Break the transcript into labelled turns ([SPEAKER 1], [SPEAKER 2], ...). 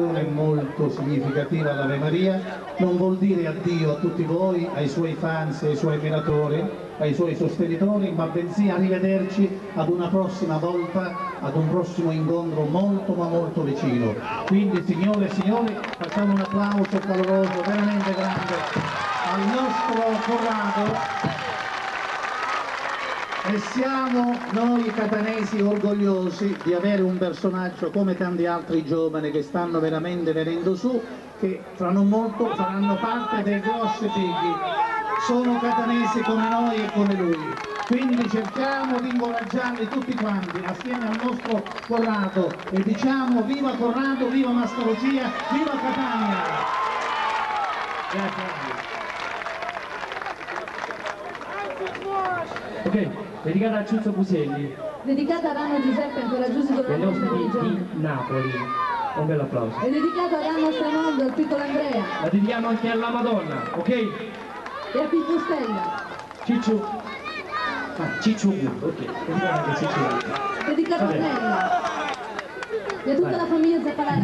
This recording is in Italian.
[SPEAKER 1] molto significativa all'Ave Maria, non vuol dire addio a tutti voi, ai suoi fans, ai suoi ammiratori, ai suoi sostenitori, ma bensì arrivederci ad una prossima volta, ad un prossimo incontro molto ma molto vicino. Quindi signore e signori, facciamo un applauso caloroso, veramente grande al nostro Corrado. E siamo noi catanesi orgogliosi di avere un personaggio come tanti altri giovani che stanno veramente venendo su, che fra non molto faranno parte dei grossi figli. Sono catanesi come noi e come lui. Quindi cerchiamo di incoraggiarli tutti quanti assieme al nostro Corrado e diciamo viva Corrado, viva Mastrogia, viva Catania! Grazie.
[SPEAKER 2] Ok, dedicata a Ciuzzo Puselli.
[SPEAKER 3] Dedicata ad Anna Giuseppe, ancora giusto
[SPEAKER 2] Dei nostri di Napoli. Un bel applauso.
[SPEAKER 3] È dedicata ad Anna Stramondo, al piccolo Andrea.
[SPEAKER 2] La dedichiamo anche alla Madonna, ok?
[SPEAKER 3] E a Pippo Stella.
[SPEAKER 2] Cicciu. Ah, Cicciu, ok. Dedicata anche a Cicciu.
[SPEAKER 3] Dedicata a Nella. E a tutta la famiglia Zapparelli.